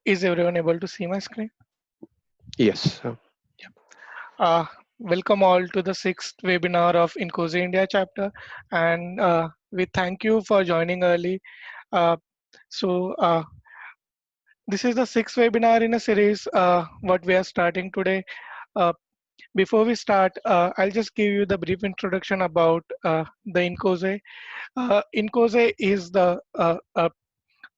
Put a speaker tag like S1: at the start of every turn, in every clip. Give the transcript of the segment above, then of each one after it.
S1: Is everyone able to see my screen?
S2: Yes.
S1: Welcome all to the sixth webinar of Incosi India chapter, and we thank you for joining early. Uh, so, this is the sixth webinar in a series. What we are starting today. Uh, Before we start, I'll just give you the brief introduction about the Incose. Incose is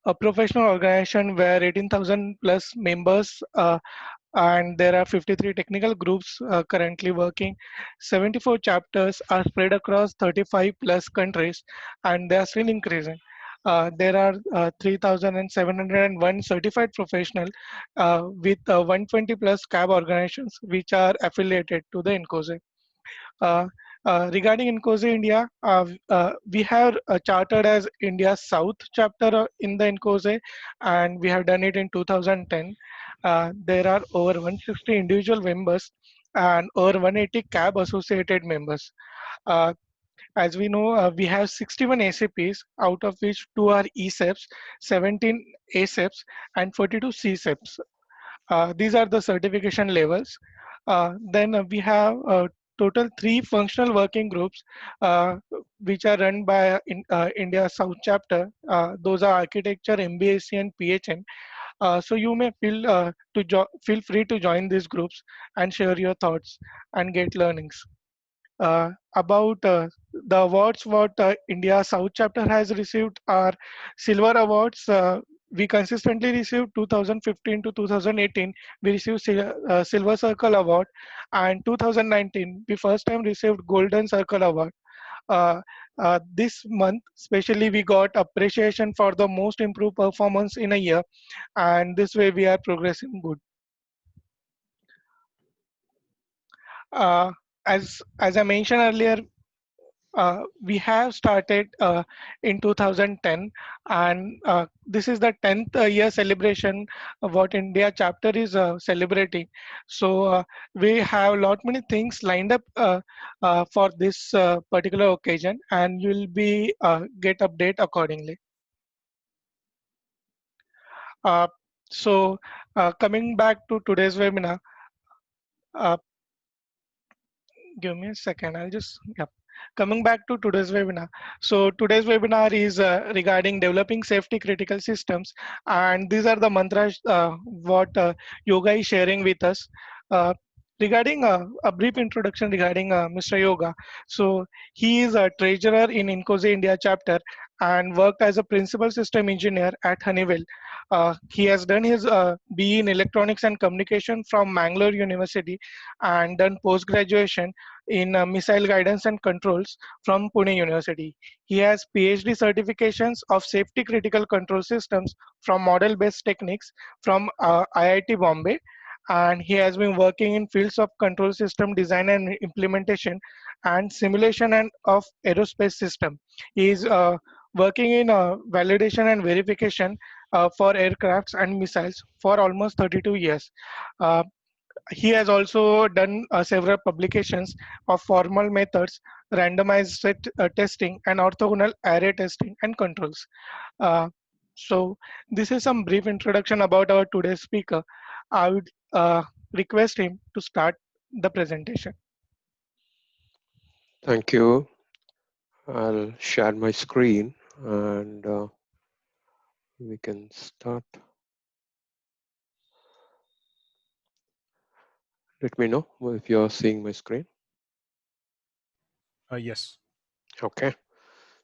S1: a professional organization where 18,000 plus members and there are 53 technical groups currently working. 74 chapters are spread across 35 plus countries and they are still increasing. There are 3,701 certified professionals with 120 plus CAB organizations which are affiliated to the INCOSE. Uh, Regarding INCOSE India, we have chartered as India's South chapter in the INCOSE, and we have done it in 2010. There are over 160 individual members and over 180 CAB associated members. Uh, as we know, we have 61 ACPs, out of which two are ECEPs, 17 ACEPs, and 42 CCEPs. These are the certification levels. Then we have total three functional working groups uh, which are run by India South chapter. Those are architecture, MBAC, and PHM. So you may feel free to join these groups and share your thoughts and get learnings. About the awards what India South chapter has received are silver awards. We consistently received 2015 to 2018. We received Silver Circle Award, and 2019 we first time received Golden Circle Award. Uh, this month, especially, we got appreciation for the most improved performance in a year, and this way we are progressing good. Uh, as I mentioned earlier, we have started in 2010, and this is the 10th year celebration of what India chapter is celebrating. So we have lot many things lined up for this particular occasion, and you'll be get update accordingly. uh, so coming back to today's webinar, uh, give me a second, I'll just, yeah. Coming back to today's webinar. So today's webinar is regarding developing safety critical systems, and these are the mantras what Yoga is sharing with us. Uh, Regarding a brief introduction regarding Mr. Yoga. So he is a treasurer in Incose India chapter and worked as a principal system engineer at Honeywell. He has done his BE in electronics and communication from Mangalore University and done post graduation in missile guidance and controls from Pune University. He has PhD certifications of safety critical control systems from model based techniques from IIT Bombay, and he has been working in fields of control system design and implementation and simulation and of aerospace system. He is working in validation and verification for aircrafts and missiles for almost 32 years. Uh, he has also done several publications of formal methods, randomized set testing, and orthogonal array testing and controls. Uh, so this is some brief introduction about our today's speaker. I would request him to start the presentation.
S2: Thank you. I'll share my screen and we can start. Let me know if you're seeing my screen.
S3: Yes.
S2: Okay.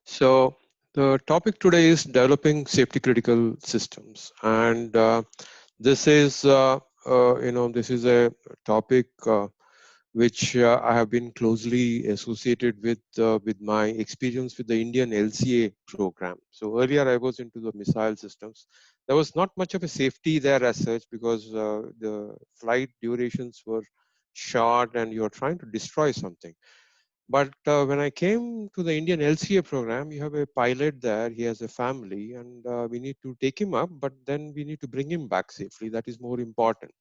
S2: So the topic today is developing safety critical systems, and this is this is a topic which I have been closely associated with my experience with the Indian LCA program. So earlier I was into the missile systems. There was not much of a safety there as such because the flight durations were short and you're trying to destroy something. But when I came to the Indian LCA program, you have a pilot there, he has a family, and we need to take him up, but then we need to bring him back safely. That is more important.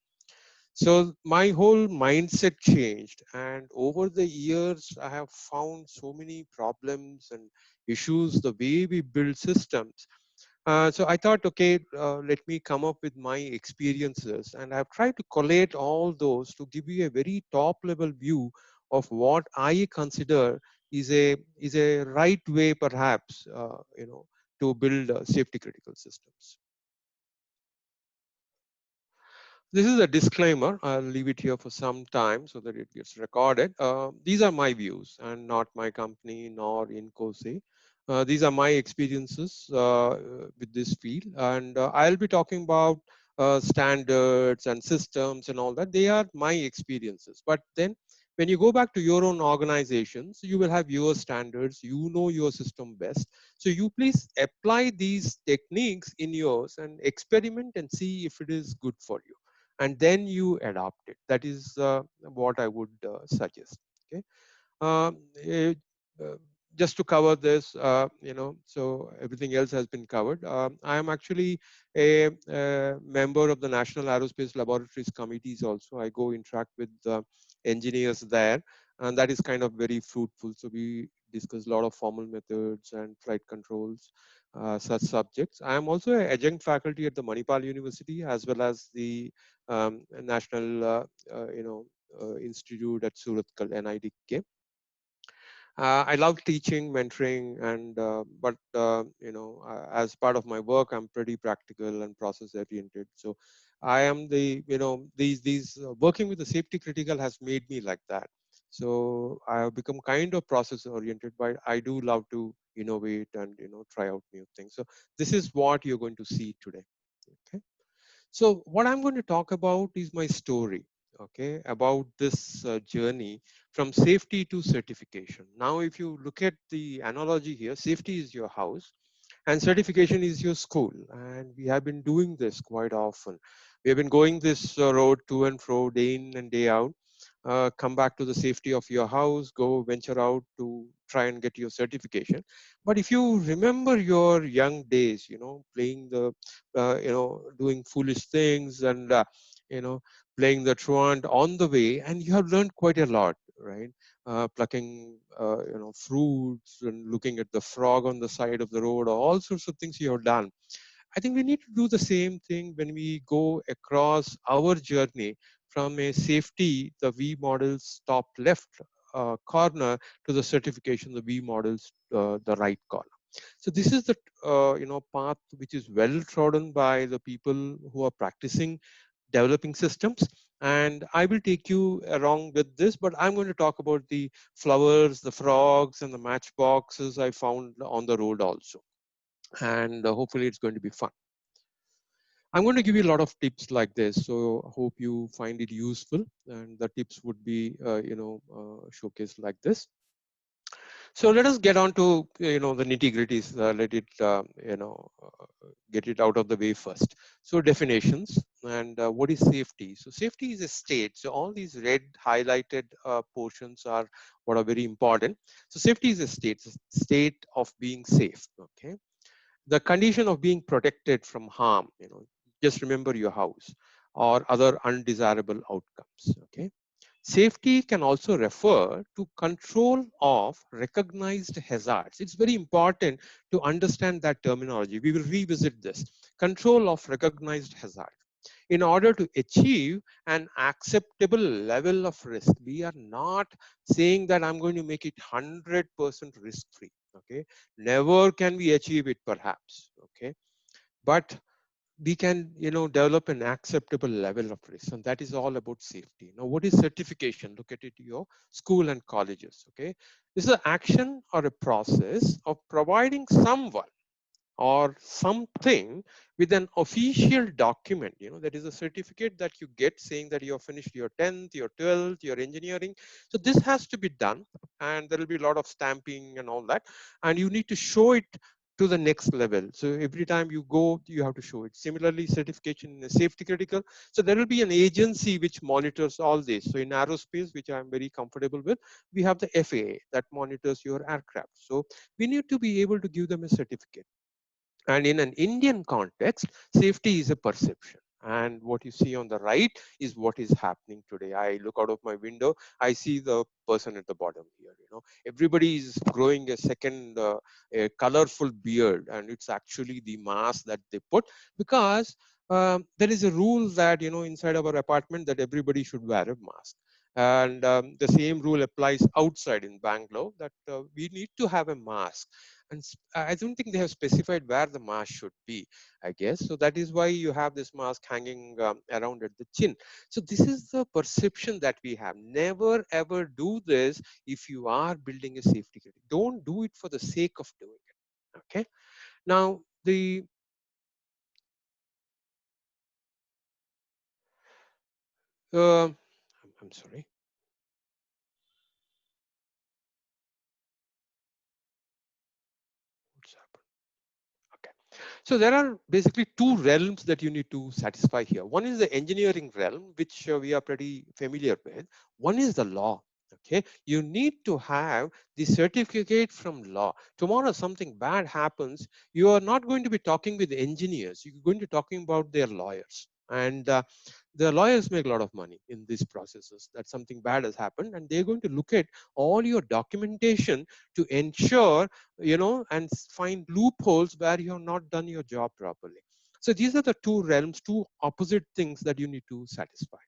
S2: So my whole mindset changed, and over the years I have found so many problems and issues the way we build systems. So I thought, okay, let me come up with my experiences, and I've tried to collate all those to give you a very top level view of what I consider is a right way, perhaps, to build safety critical systems. This is a disclaimer. I'll leave it here for some time so that it gets recorded. These are my views and not my company nor Incose. These are my experiences with this field, and I'll be talking about standards and systems and all that. They are my experiences. But then when you go back to your own organizations, you will have your standards. You know your system best. So you please apply these techniques in yours and experiment and see if it is good for you, and then you adopt it. That is what I would suggest. Okay. Um, eh, uh, just to cover this, so everything else has been covered. I am actually a member of the National Aerospace Laboratories Committees also. I go interact with engineers there, and that is kind of very fruitful. So we discuss a lot of formal methods and flight controls, such subjects. I am also an adjunct faculty at the Manipal University as well as the National Institute at Surathkal, NIDK. I love teaching, mentoring, and as part of my work, I'm pretty practical and process oriented. So I am these working with the safety critical has made me like that. So I have become kind of process oriented, but I do love to innovate and try out new things. So this is what you're going to see today. Okay. So what I'm going to talk about is my story, okay, about this journey from safety to certification. Now, if you look at the analogy here, safety is your house and certification is your school. And we have been doing this quite often. We have been going this road to and fro, day in and day out. Come back to the safety of your house, go venture out to try and get your certification. But if you remember your young days, playing doing foolish things and, playing the truant on the way, and you have learned quite a lot, right? Plucking, fruits and looking at the frog on the side of the road, all sorts of things you have done. I think we need to do the same thing when we go across our journey from a safety, the V models top left corner, to the certification, the V models the right corner. So this is the path which is well trodden by the people who are practicing developing systems. And I will take you along with this, but I'm going to talk about the flowers, the frogs, and the matchboxes I found on the road also. And hopefully it's going to be fun. I'm going to give you a lot of tips like this, so I hope you find it useful. And the tips would be, showcased like this. So let us get on to the nitty gritties. Let it get it out of the way first. So definitions and what is safety? So safety is a state. So all these red highlighted portions are what are very important. So safety is a state of being safe. Okay, the condition of being protected from harm. Just remember your house or other undesirable outcomes. Okay. Safety can also refer to control of recognized hazards. It's very important to understand that terminology. We will revisit this. Control of recognized hazard. In order to achieve an acceptable level of risk, we are not saying that I'm going to make it 100% risk free. Okay. Never can we achieve it perhaps. Okay. But we can develop an acceptable level of risk, and that is all about safety. Now, what is certification? Look at it, your school and colleges. Okay, this is an action or a process of providing someone or something with an official document. That is a certificate that you get saying that you have finished your 10th, your 12th, your engineering. So this has to be done, and there will be a lot of stamping and all that, and you need to show it to the next level. So every time you go, you have to show it. Similarly, certification in safety critical. So there will be an agency which monitors all this. So in aerospace, which I'm very comfortable with, we have the FAA that monitors your aircraft. So we need to be able to give them a certificate. And in an Indian context, safety is a perception. And what you see on the right is what is happening today. I look out of my window, I see the person at the bottom here. Everybody is growing a second a colorful beard, and it's actually the mask that they put, because there is a rule that inside our apartment that everybody should wear a mask. And the same rule applies outside in Bangalore, that we need to have a mask. And I don't think they have specified where the mask should be, I guess. So that is why you have this mask hanging around at the chin. So this is the perception that we have. Never ever do this if you are building a safety critical. Don't do it for the sake of doing it. Okay. Now uh, I'm sorry. What's happened? Okay. So there are basically two realms that you need to satisfy here. One is the engineering realm, which we are pretty familiar with. One is the law. Okay, you need to have the certificate from law. Tomorrow something bad happens, you are not going to be talking with engineers. You're going to be talking about their lawyers. And the lawyers make a lot of money in these processes, that something bad has happened, and they're going to look at all your documentation to ensure, and find loopholes where you have not done your job properly. So these are the two realms, two opposite things that you need to satisfy.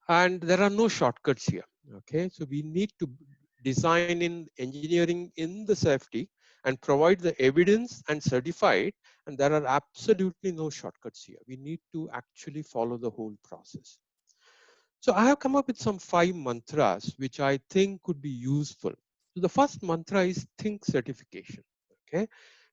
S2: And there are no shortcuts here. Okay, so we need to design in engineering in the safety and provide the evidence and certify it. And there are absolutely no shortcuts here. We need to actually follow the whole process. So I have come up with some 5 mantras which I think could be useful. So the first mantra is think certification. Okay.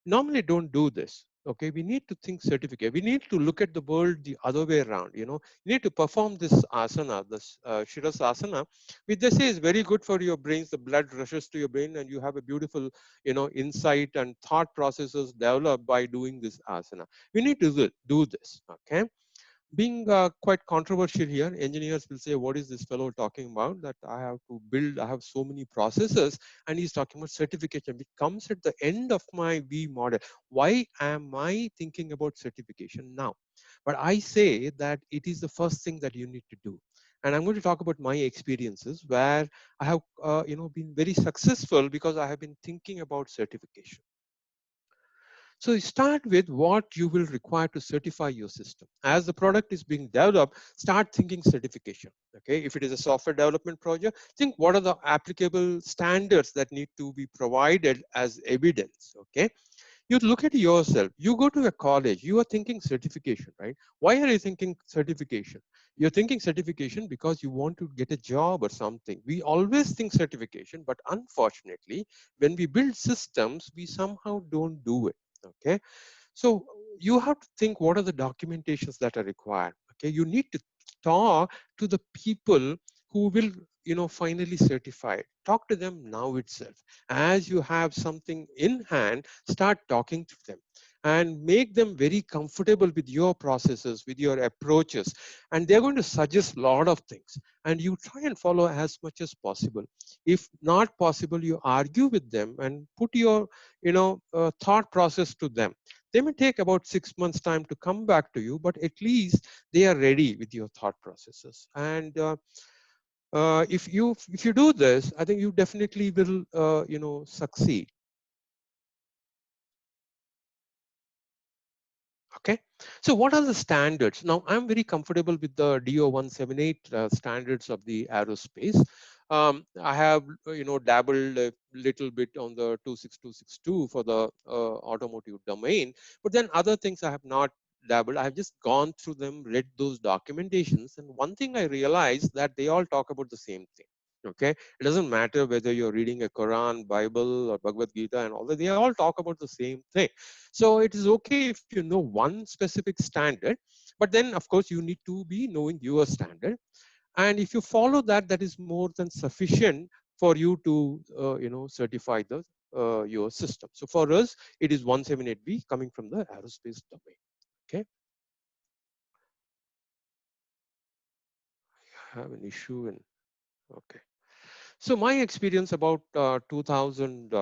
S2: Normally don't do this. Okay. We need to think certificate. We need to look at the world the other way around. You need to perform this asana, this Shirasasana, which they say is very good for your brains. The blood rushes to your brain and you have a beautiful, insight and thought processes developed by doing this asana. We need to do this. Okay. Being quite controversial here, engineers will say, what is this fellow talking about, that I have to build, I have so many processes, and he's talking about certification, which comes at the end of my V model. Why am I thinking about certification now? But I say that it is the first thing that you need to do. And I'm going to talk about my experiences where I have been very successful because I have been thinking about certification. So start with what you will require to certify your system. As the product is being developed, start thinking certification. Okay, if it is a software development project, think what are the applicable standards that need to be provided as evidence. Okay, you look at yourself. You go to a college, you are thinking certification, right? Why are you thinking certification? You're thinking certification because you want to get a job or something. We always think certification, but unfortunately, when we build systems, we somehow don't do it. Okay, so you have to think what are the documentations that are required. Okay, you need to talk to the people who will finally certify it. Talk to them now itself. As you have something in hand, start talking to them and make them very comfortable with your processes, with your approaches, and they're going to suggest a lot of things, and you try and follow as much as possible. If not possible, you argue with them and put your thought process to them. They may take about 6 months time to come back to you, but at least they are ready with your thought processes. And if you do this, I think you definitely will succeed. Okay, so what are the standards? Now I'm very comfortable with the DO 178 standards of the aerospace. I have dabbled a little bit on the 26262 for the automotive domain, but then other things I have not dabbled. I have just gone through them, read those documentations, and one thing I realized that they all talk about the same thing. Okay, it doesn't matter whether you're reading a Quran, Bible, or Bhagavad Gita, and all that. They all talk about the same thing. So it is okay if you know one specific standard, but then of course you need to be knowing your standard. And if you follow that, that is more than sufficient for you to certify the your system. So for us, it is 178B coming from the aerospace domain. Okay, I have an issue in. Okay. So my experience about 2000,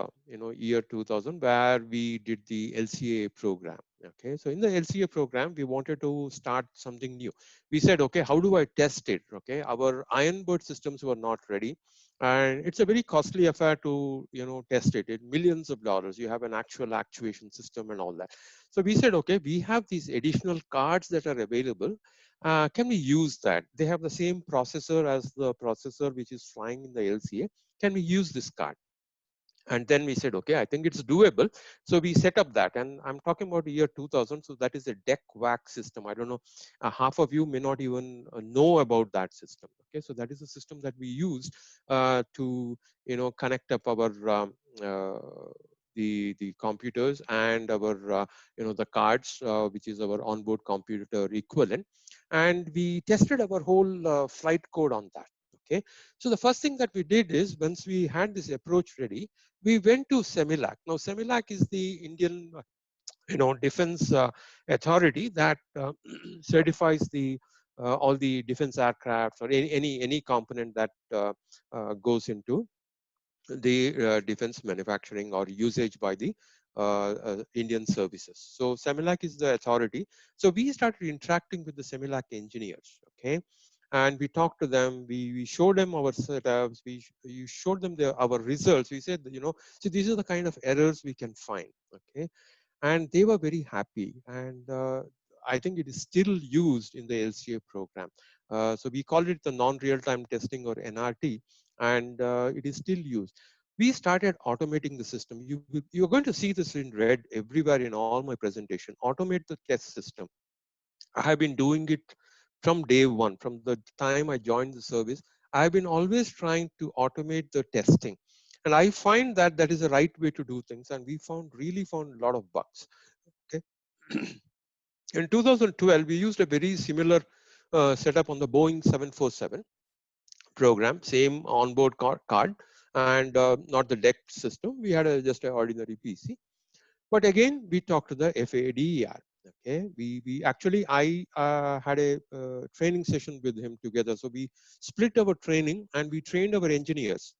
S2: year 2000, where we did the LCA program. Okay, so in the LCA program, we wanted to start something new. We said, okay, how do I test it? Okay, our Ironbird systems were not ready, and it's a very costly affair to test it. It millions of dollars. You have an actual actuation system and all that. So we said, okay, we have these additional cards that are available. Can we use that? They have the same processor as the processor which is flying in the LCA. Can we use this card? And then we said, okay, I think it's doable. So we set up that, and I'm talking about the year 2000. So that is a deck wax system. I don't know, half of you may not even know about that system. Okay, so that is a system that we used to connect up our uh, the computers and our the cards, which is our onboard computer equivalent, and we tested our whole flight code on that. Okay, so the first thing that we did is, once we had this approach ready, we went to CEMILAC. Now, CEMILAC is the Indian, defense authority that certifies the all the defense aircraft or any component that goes into the defense manufacturing or usage by the Indian services. So CEMILAC is the authority. So we started interacting with the CEMILAC engineers, okay? And we talked to them, we showed them our setups, you showed them our results. We said, so these are the kind of errors we can find, okay? And they were very happy. And I think it is still used in the LCA program. So we call it the non-real-time testing, or NRT, and it is still used. We started automating the system. You're going to see this in red everywhere in all my presentation. Automate the test system. I have been doing it from day one, from the time I joined the service. I've been always trying to automate the testing. And I find that that is the right way to do things. And we really found a lot of bugs. Okay. In 2012, we used a very similar setup on the Boeing 747 program, same onboard card, and not the deck system. We had just an ordinary PC. But again, we talked to the FADER. Okay, we actually, I had a training session with him together. So we split our training and we trained our engineers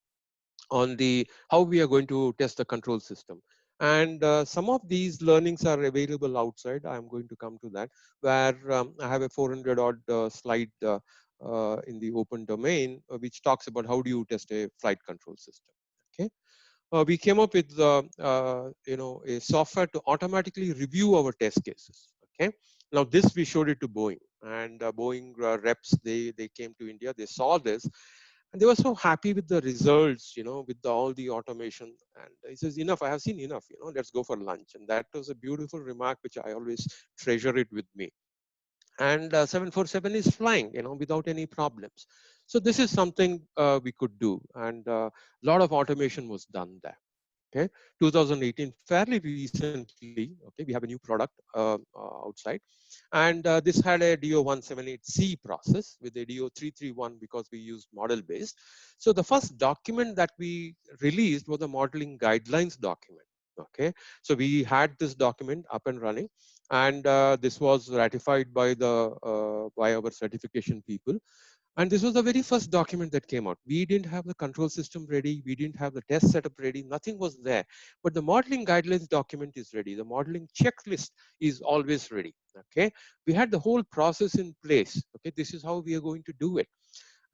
S2: on the how we are going to test the control system. And some of these learnings are available outside. I'm going to come to that, where I have a 400 odd slide in the open domain, which talks about how do you test a flight control system. Okay, we came up with a software to automatically review our test cases. Okay, now this we showed it to Boeing, and Boeing reps, they came to India, they saw this, and they were so happy with the results, with all the automation. And he says, enough, I have seen enough, let's go for lunch. And that was a beautiful remark, which I always treasure it with me. And 747 is flying, without any problems. So this is something we could do, and a lot of automation was done there. Okay, 2018, fairly recently. Okay, we have a new product outside, and this had a DO178C process with a DO331 because we used model based. So the first document that we released was the modeling guidelines document. Okay, so we had this document up and running, and this was ratified by the by our certification people. And this was the very first document that came out. We didn't have the control system ready. We didn't have the test setup ready. Nothing was there. But the modeling guidelines document is ready. The modeling checklist is always ready. Okay. We had the whole process in place. Okay. This is how we are going to do it.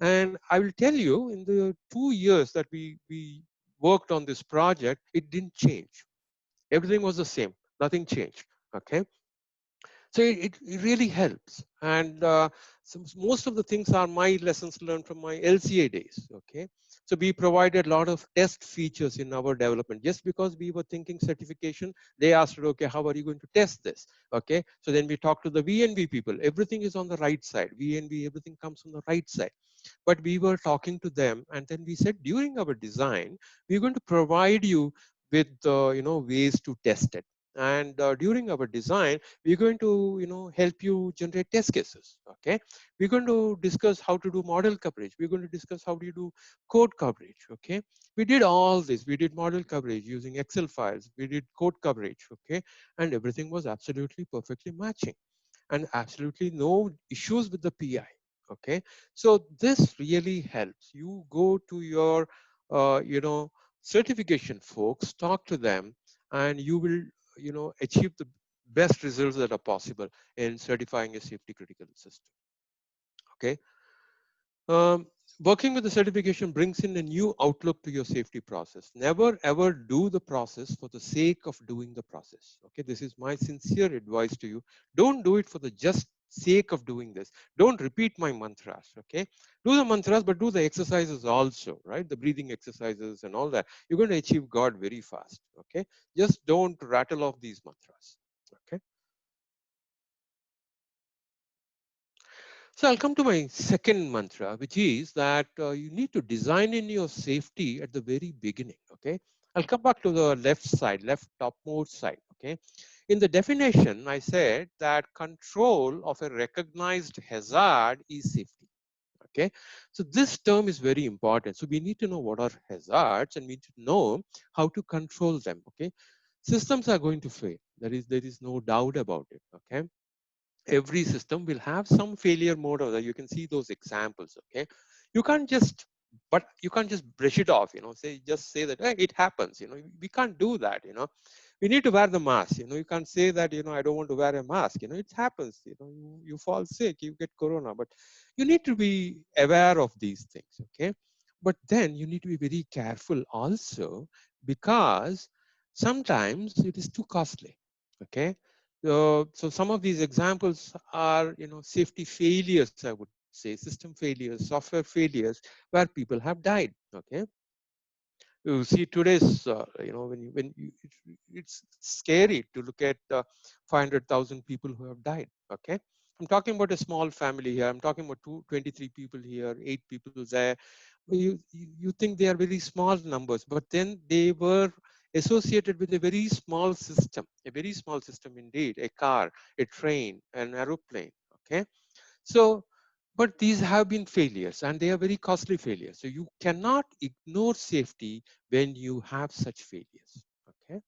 S2: And I will tell you, in the 2 years that we worked on this project, it didn't change. Everything was the same. Nothing changed. Okay. So it really helps. And most of the things are my lessons learned from my LCA days. Okay, so we provided a lot of test features in our development. Just because we were thinking certification, they asked, okay, how are you going to test this? Okay, so then we talked to the VNV people. Everything is on the right side. VNV, everything comes on the right side. But we were talking to them, and then we said, during our design, we're going to provide you with ways to test it. And during our design, we're going to help you generate test cases. Okay, we're going to discuss how to do model coverage. We're going to discuss how do you do code coverage. Okay, we did all this. We did model coverage using Excel files. We did code coverage. Okay, and everything was absolutely perfectly matching, and absolutely no issues with the PI. Okay, so this really helps. You go to your certification folks, talk to them, and you will achieve the best results that are possible in certifying a safety critical system. Okay. Um, Working with the certification brings in a new outlook to your safety process. Never ever do the process for the sake of doing the process. Okay, this is my sincere advice to you. Don't do it for the just sake of doing this. Don't repeat my mantras. Okay, do the mantras, but do the exercises also, right? The breathing exercises and all that. You're going to achieve God very fast. Okay, just don't rattle off these mantras. Okay. So I'll come to my second mantra, which is that you need to design in your safety at the very beginning. Okay. I'll come back to the left side, left topmost side. Okay. In the definition, I said that control of a recognized hazard is safety. Okay. So this term is very important. So we need to know what are hazards and we need to know how to control them. Okay. Systems are going to fail. There is no doubt about it. Okay. Every system will have some failure mode, or you can see those examples. Okay, you can't just, but you can't just brush it off, say, just say that, hey, it happens. We can't do that. We need to wear the mask. You can't say that, I don't want to wear a mask. It happens. You fall sick, you get corona, but you need to be aware of these things. Okay, but then you need to be very careful also, because sometimes it is too costly. Okay, so some of these examples are, safety failures, I would say, system failures, software failures, where people have died. Okay, you see today's, it's scary to look at 500,000 people who have died. Okay, I'm talking about a small family here. I'm talking about 23 people here, 8 people there. You think they are very small numbers, but then they were associated with a very small system, a very small system indeed, a car, a train, an aeroplane. Okay, so, but these have been failures and they are very costly failures. So you cannot ignore safety when you have such failures. Okay.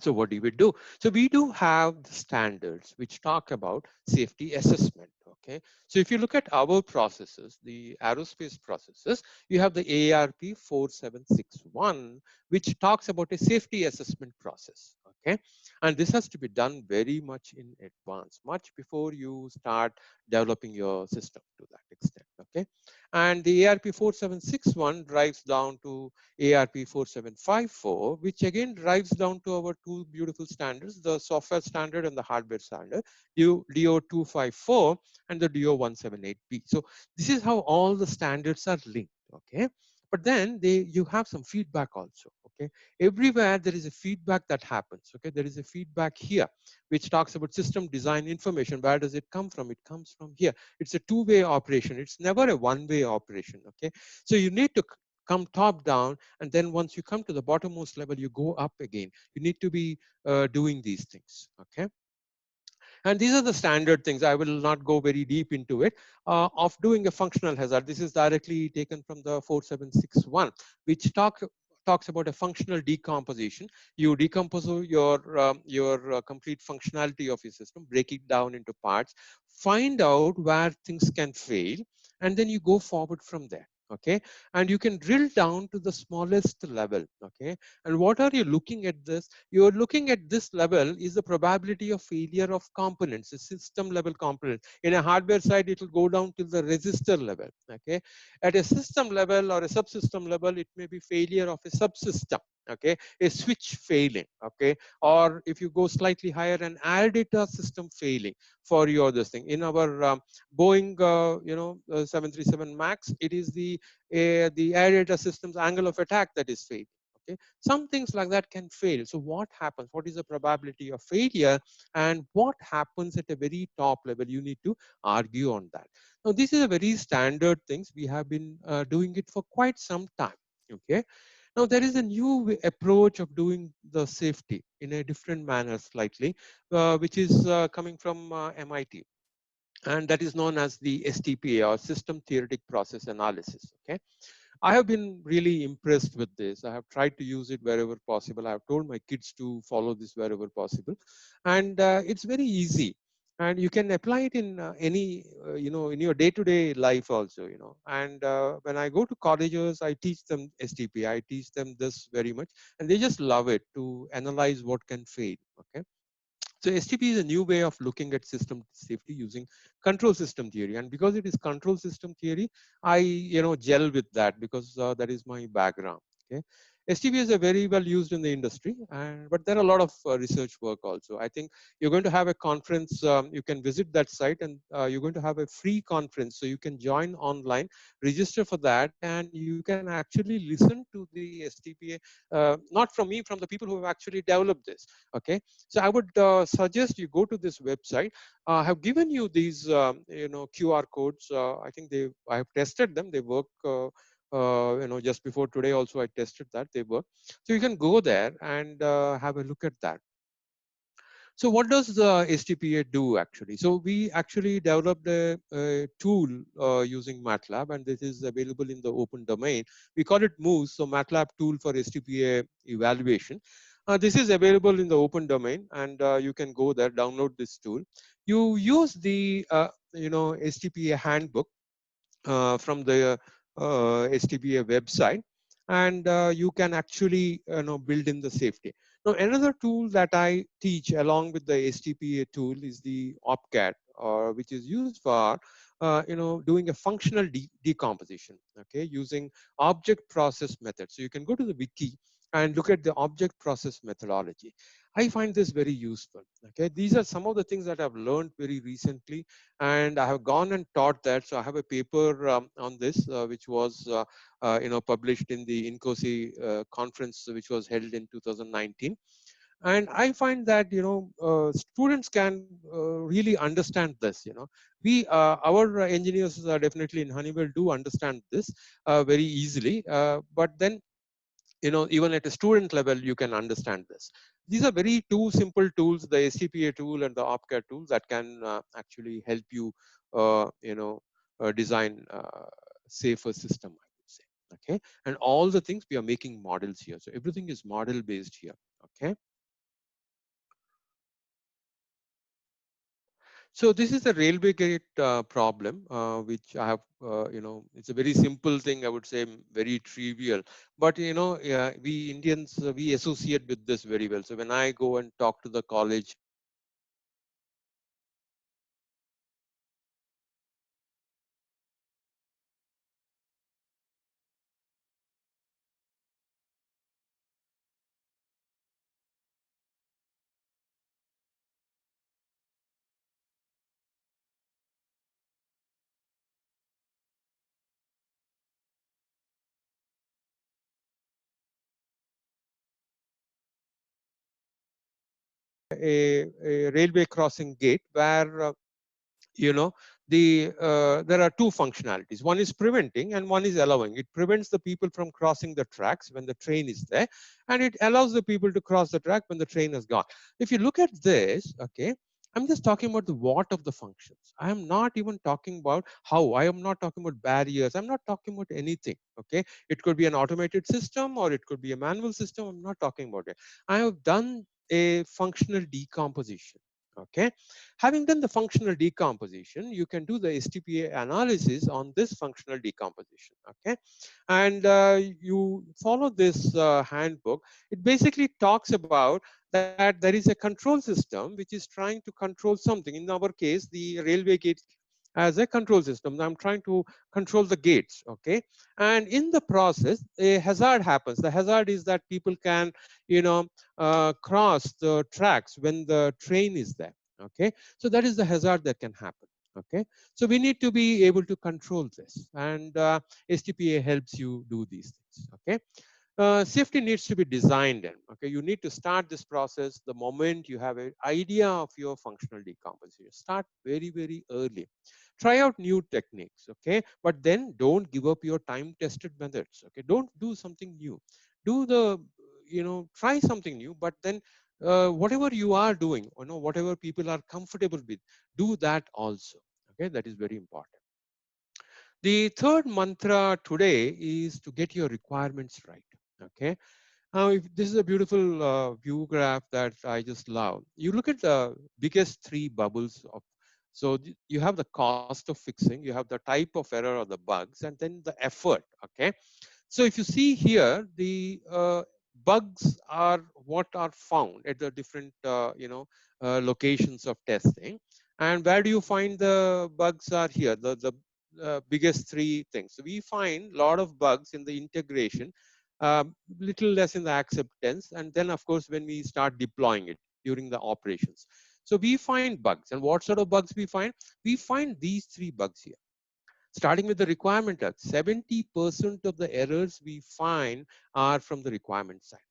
S2: So what do we do? So we do have the standards which talk about safety assessment. Okay. So if you look at our processes, the aerospace processes, you have the AARP 4761, which talks about a safety assessment process. Okay. And this has to be done very much in advance, much before you start developing your system to that extent. Okay. And the AARP 4761 drives down to AARP 4754, which again drives down to our two beautiful standards, the software standard and the hardware standard, DO254 and the DO178B. So this is how all the standards are linked. Okay. But then you have some feedback also. Okay. Everywhere there is a feedback that happens. Okay. There is a feedback here, which talks about system design information. Where does it come from? It comes from here. It's a two-way operation. It's never a one-way operation. Okay. So you need to come top down, and then once you come to the bottommost level, you go up again. You need to be doing these things. Okay. And these are the standard things. I will not go very deep into it, of doing a functional hazard. This is directly taken from the 4761, which talks about a functional decomposition. You decompose your complete functionality of your system, break it down into parts, find out where things can fail, and then you go forward from there. Okay, and you can drill down to the smallest level. Okay, and what are you looking at this? You're looking at this level is the probability of failure of components, the system level components. In a hardware side, it will go down to the resistor level. Okay, at a system level or a subsystem level, it may be failure of a subsystem. Okay, a switch failing. Okay, or if you go slightly higher, an air data system failing for your this thing. In our Boeing, 737 Max, it is the air data system's angle of attack that is failing. Okay, some things like that can fail. So what happens? What is the probability of failure, and what happens at a very top level? You need to argue on that. Now this is a very standard things. We have been doing it for quite some time. Okay, now there is a new approach of doing the safety in a different manner slightly, which is coming from MIT, and that is known as the STPA, or System Theoretic Process Analysis. Okay, I have been really impressed with this. I have tried to use it wherever possible. I have told my kids to follow this wherever possible, and it's very easy. And you can apply it in any, in your day-to-day life also. And when I go to colleges, I teach them STP. I teach them this very much, and they just love it to analyze what can fail. Okay, So STP is a new way of looking at system safety using control system theory. And because it is control system theory, I gel with that because that is my background. Okay. STP is a very well used in the industry, and but there are a lot of research work also. I think you're going to have a conference. You can visit that site, and you're going to have a free conference, so you can join online, register for that, and you can actually listen to the STPA. Not from me, from the people who have actually developed this. Okay, so I would suggest you go to this website. I have given you these, QR codes. I think I have tested them. They work. Just before today, also I tested that they work. So you can go there and have a look at that. So what does the STPA do actually? So we actually developed a tool using MATLAB, and this is available in the open domain. We call it MOOS, so MATLAB tool for STPA evaluation. This is available in the open domain, and you can go there, download this tool. You use the STPA handbook from the STPA website, and you can actually build in the safety. Now, another tool that I teach along with the STPA tool is the OPCAT, which is used for doing a functional decomposition. Okay, using object process methods. So you can go to the wiki and look at the object process methodology. I find this very useful. Okay, these are some of the things that I've learned very recently, and I have gone and taught that. So I have a paper on this, which was published in the INCOSE conference, which was held in 2019. And I find that students can really understand this. Our engineers definitely in Honeywell do understand this very easily, but then even at a student level, you can understand this. These are very two simple tools, the SCPA tool and the OPCAT tool, that can actually help you, design safer system, I would say. Okay, and all the things we are making models here, so everything is model based here. Okay. So this is a railway gate problem, which I have, it's a very simple thing, I would say, very trivial. But, we Indians, we associate with this very well. So when I go and talk to the college, a railway crossing gate where you know there are two functionalities. One is preventing and one is allowing. It prevents the people from crossing the tracks when the train is there, and it allows the people to cross the track when the train has gone. If you look at this, okay, I'm just talking about the what of the functions. I am not even talking about how. I am not talking about barriers. I'm not talking about anything. Okay, it could be an automated system or it could be a manual system. I'm not talking about it. I have done a functional decomposition. Okay, having done the functional decomposition, you can do the STPA analysis on this functional decomposition. Okay, and you follow this handbook. It basically talks about that there is a control system which is trying to control something. In our case, the railway gate as a control system. I'm trying to control the gates. Okay, and in the process, a hazard happens. The hazard is that people can, cross the tracks when the train is there. Okay, so that is the hazard that can happen. Okay, so we need to be able to control this, and STPA helps you do these things. Okay, safety needs to be designed in. Okay, you need to start this process the moment you have an idea of your functional decomposition. Start very, very early. Try out new techniques. Okay, but then don't give up your time tested methods. Okay, don't do something new. Do the, try something new, but then whatever you are doing, whatever people are comfortable with, do that also. Okay, that is very important. The third mantra today is to get your requirements right. Okay, now this is a beautiful view graph that I just love. You look at the biggest three bubbles of, so you have the cost of fixing, you have the type of error or the bugs, and then the effort. Okay, so if you see here, the bugs are what are found at the different locations of testing. And where do you find the bugs are here? The biggest three things. So we find a lot of bugs in the integration, little less in the acceptance, and then of course when we start deploying it during the operations. So we find bugs, and what sort of bugs we find? We find these three bugs here. Starting with the requirement tag, 70% of the errors we find are from the requirement side.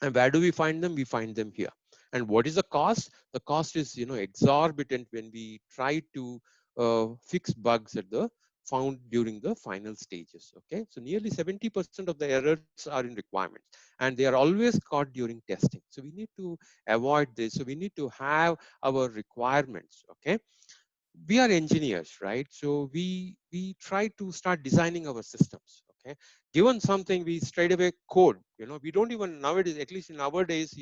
S2: And where do we find them? We find them here. And what is the cost? The cost is, exorbitant when we try to fix bugs at the found during the final stages. Okay, so nearly 70% of the errors are in requirements, and they are always caught during testing. So we need to avoid this. So we need to have our requirements. Okay, we are engineers, right? So we try to start designing our systems. Okay, given something, we straight away code. We don't even nowadays, at least in our days,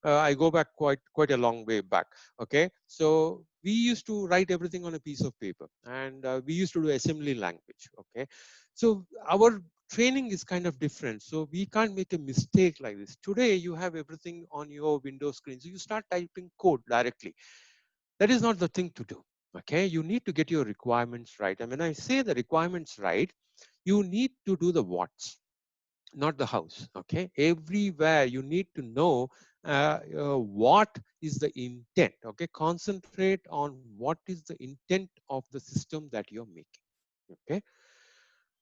S2: I go back quite a long way back. Okay, so we used to write everything on a piece of paper, and we used to do assembly language. Okay, so our training is kind of different, so we can't make a mistake like this. Today you have everything on your window screen, so you start typing code directly. That is not the thing to do. Okay, you need to get your requirements right. And when I say the requirements right, you need to do the what's, not the hows. Okay, everywhere you need to know what is the intent. Okay, concentrate on what is the intent of the system that you're making. Okay,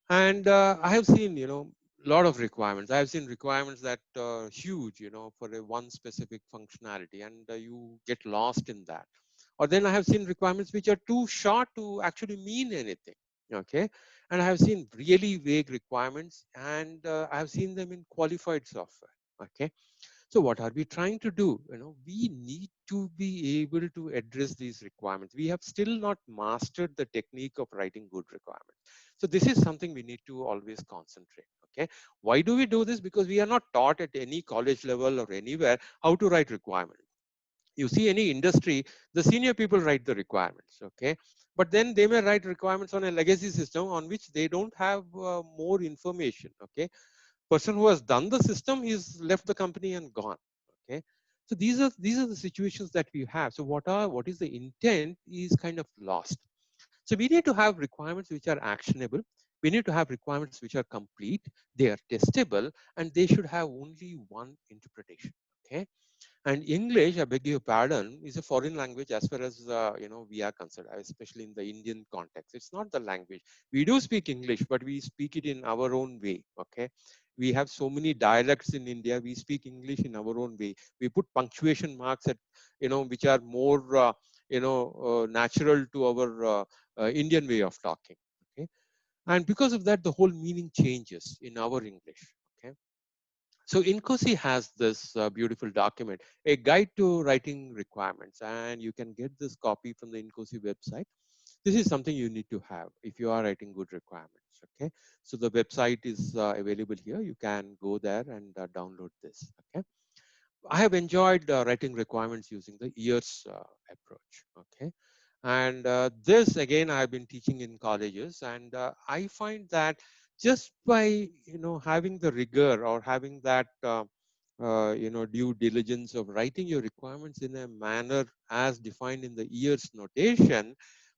S2: and I have seen, a lot of requirements. I have seen requirements that are huge, for a one specific functionality, and you get lost in that. Or then I have seen requirements which are too short to actually mean anything. Okay, and I have seen really vague requirements, and I have seen them in qualified software. Okay, so what are we trying to do? We need to be able to address these requirements. We have still not mastered the technique of writing good requirements. So this is something we need to always concentrate. Okay, why do we do this? Because we are not taught at any college level or anywhere how to write requirements. You see any industry, the senior people write the requirements. Okay, but then they may write requirements on a legacy system on which they don't have more information. Okay, person who has done the system is left the company and gone. Okay, so these are the situations that we have. So what is the intent is kind of lost. So we need to have requirements which are actionable. We need to have requirements which are complete, they are testable, and they should have only one interpretation. Okay, and English, I beg your pardon, is a foreign language as far as we are concerned, especially in the Indian context. It's not the language. We do speak English, but we speak it in our own way. Okay, we have so many dialects in India. We speak English in our own way. We put punctuation marks at which are more natural to our Indian way of talking. Okay, and because of that, the whole meaning changes in our English. Okay, so Incosi has this beautiful document, a guide to writing requirements, and you can get this copy from the Incosi website. This is something you need to have if you are writing good requirements. Okay, so the website is available here. You can go there and download this. Okay, I have enjoyed writing requirements using the years approach. Okay, and this again I have been teaching in colleges, and I find that just by having the rigor or having that due diligence of writing your requirements in a manner as defined in the years notation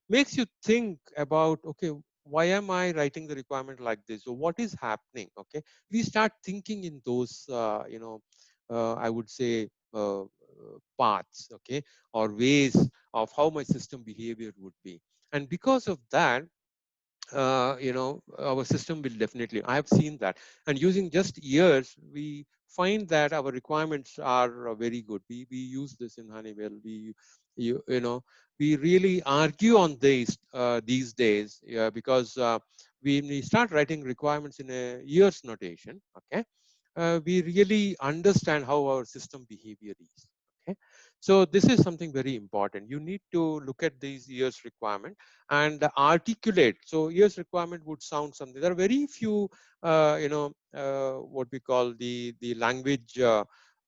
S2: makes you think about, okay, why am I writing the requirement like this, or what is happening? Okay, we start thinking in those I would say paths, okay, or ways of how my system behavior would be. And because of that, our system will definitely, I have seen that. And using just years, we find that our requirements are very good. We use this in Honeywell. We really argue on these days, because when we start writing requirements in a years notation, okay, we really understand how our system behavior is. Okay, so this is something very important. You need to look at these years requirement and articulate. So years requirement would sound something. There are very few, what we call the language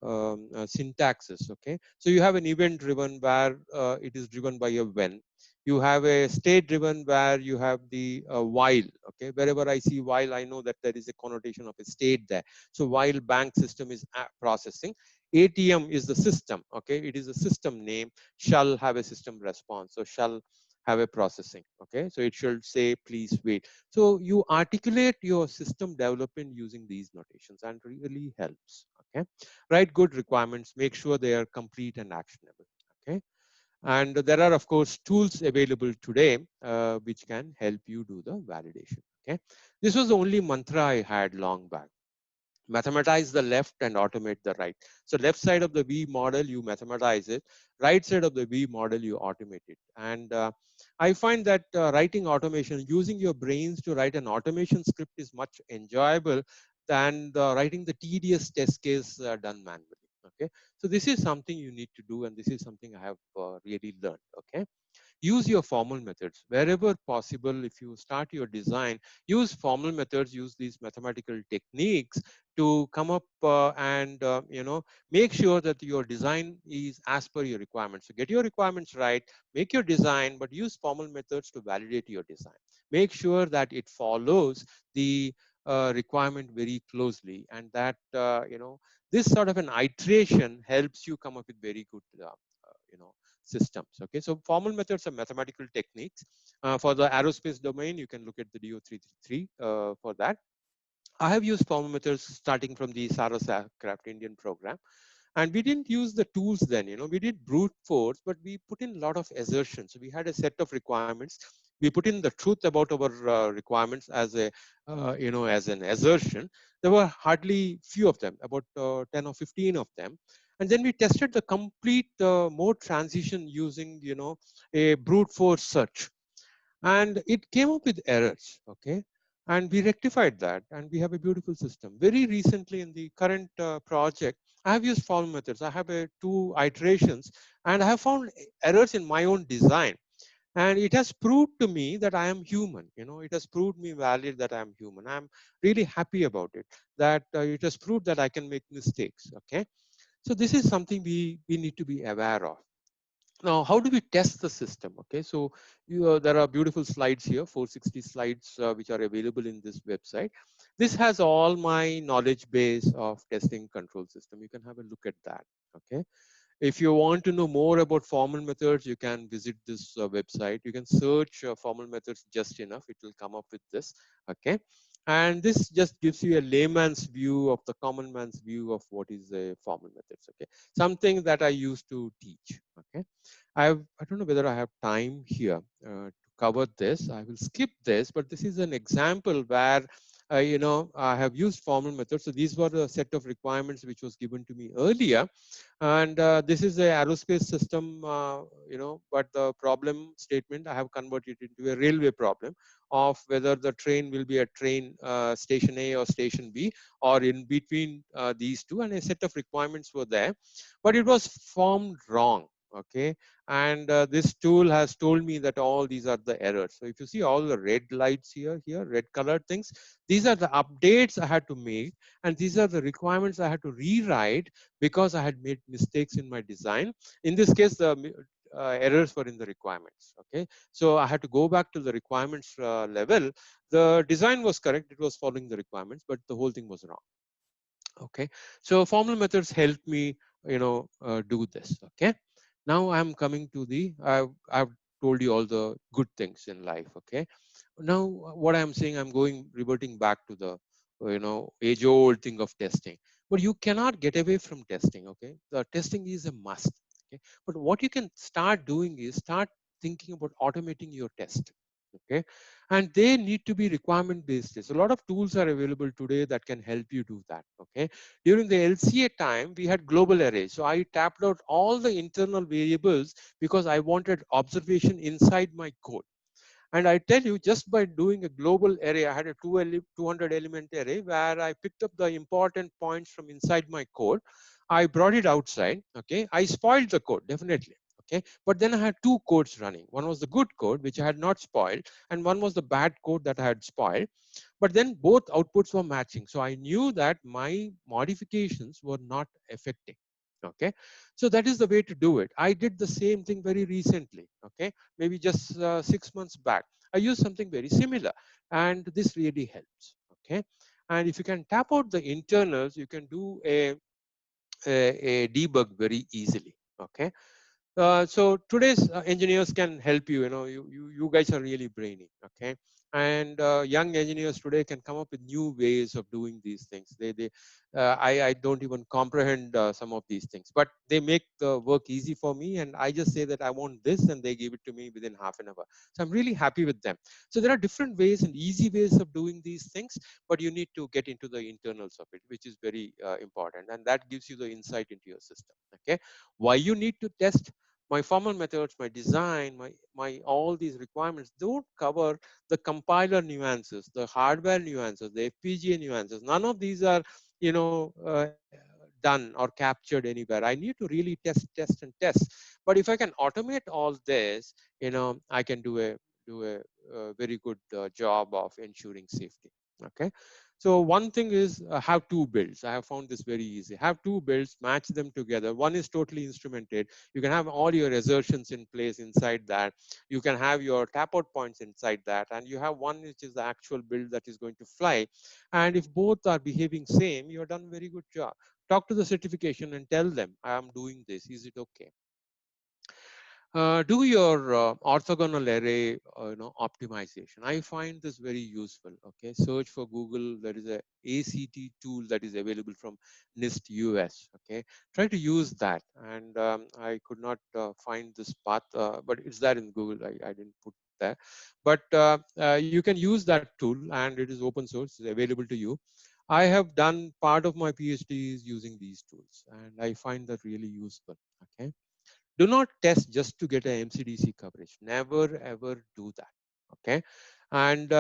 S2: syntaxes. Okay, so you have an event driven where it is driven by a when. You have a state driven where you have the while. Okay, wherever I see while, I know that there is a connotation of a state there. So while bank system is processing, ATM is the system. Okay, it is a system name. Shall have a system response. So shall have a processing. Okay, so it should say please wait. So you articulate your system development using these notations and really helps. Okay, write good requirements, make sure they are complete and actionable. Okay, and there are of course tools available today which can help you do the validation. Okay, this was the only mantra I had long back. Mathematize the left and automate the right. So left side of the V model, you mathematize it. Right side of the V model, you automate it. And I find that writing automation, using your brains to write an automation script is much enjoyable than writing the tedious test case done manually. Okay, so this is something you need to do, and this is something I have really learned. Okay, use your formal methods wherever possible. If you start your design, use formal methods, use these mathematical techniques to come up and make sure that your design is as per your requirements. So get your requirements right, make your design, but use formal methods to validate your design. Make sure that it follows the requirement very closely, and that this sort of an iteration helps you come up with very good systems. Okay, so formal methods are mathematical techniques. For the aerospace domain, you can look at the DO333 for that. I have used formal methods starting from the Saros Aircraft Indian program. And we didn't use the tools then, we did brute force, but we put in a lot of assertions. So we had a set of requirements. We put in the truth about our requirements as as an assertion. There were hardly few of them, about 10 or 15 of them. And then we tested the complete mode transition using, a brute force search, and it came up with errors. Okay, and we rectified that, and we have a beautiful system. Very recently in the current project, I have used formal methods. I have two iterations, and I have found errors in my own design, and it has proved to me that I am human. It has proved me valid that I am human. I'm really happy about it, that it has proved that I can make mistakes. Okay, so this is something we need to be aware of. Now, how do we test the system? Okay, so there are beautiful slides here, 460 slides, which are available in this website. This has all my knowledge base of testing control system. You can have a look at that. Okay, if you want to know more about formal methods, you can visit this website. You can search formal methods just enough. It will come up with this. Okay. And this just gives you a layman's view of the common man's view of what is a formal methods. Okay. Something that I used to teach. Okay. I don't know whether I have time here to cover this. I will skip this, but this is an example where I have used formal methods. So these were a set of requirements which was given to me earlier, and this is a aerospace system, but the problem statement I have converted into a railway problem of whether the train will be at train station A or station B, or in between these two, and a set of requirements were there, but it was formed wrong. Okay, and this tool has told me that all these are the errors. So if you see all the red lights here, red colored things, these are the updates I had to make, and these are the requirements I had to rewrite because I had made mistakes in my design. In this case, the errors were in the requirements. Okay, so I had to go back to the requirements level. The design was correct; it was following the requirements, but the whole thing was wrong. Okay, so formal methods help me, do this. Okay, now I'm coming to the. I've told you all the good things in life. Okay, now what I'm saying, I'm reverting back to the age old thing of testing. But you cannot get away from testing. Okay, the testing is a must. Okay, but what you can start doing is start thinking about automating your test. Okay, and they need to be requirement based. So a lot of tools are available today that can help you do that. Okay, during the LCA time, we had global arrays. So I tapped out all the internal variables because I wanted observation inside my code. And I tell you, just by doing a global array, I had a 200 element array where I picked up the important points from inside my code. I brought it outside. Okay, I spoiled the code, definitely. Okay, but then I had two codes running. One was the good code, which I had not spoiled, and one was the bad code that I had spoiled. But then both outputs were matching. So I knew that my modifications were not affecting. Okay, so that is the way to do it. I did the same thing very recently. Okay, maybe just 6 months back, I used something very similar, and this really helps. Okay, and if you can tap out the internals, you can do a debug very easily. Okay, so today's engineers can help you. You know, you guys are really brainy. Okay, and young engineers today can come up with new ways of doing these things. I don't even comprehend some of these things, but they make the work easy for me. And I just say that I want this, and they give it to me within half an hour. So I'm really happy with them. So there are different ways and easy ways of doing these things, but you need to get into the internals of it, which is very important, and that gives you the insight into your system. Okay, why you need to test my formal methods, my design, my all these requirements don't cover the compiler nuances, the hardware nuances, the FPGA nuances. None of these are, you know, done or captured anywhere. I need to really test, and test. But if I can automate all this, you know, I can do a very good job of ensuring safety. Okay. So one thing is have two builds. I have found this very easy. Have two builds, match them together. One is totally instrumented. You can have all your assertions in place inside that. You can have your tap out points inside that. And you have one which is the actual build that is going to fly. And if both are behaving same, you have done a very good job. Talk to the certification and tell them, I am doing this. Is it okay? Do your orthogonal array optimization. I find this very useful. Okay, search for Google. There is a ACT tool that is available from NIST US. Okay, try to use that. And I could not find this path, but it's there in Google. I didn't put there, but you can use that tool, and it is open source. It's available to you. I have done part of my PhD using these tools, and I find that really useful. Okay, do not test just to get a MCDC coverage. Never ever do that. Okay, and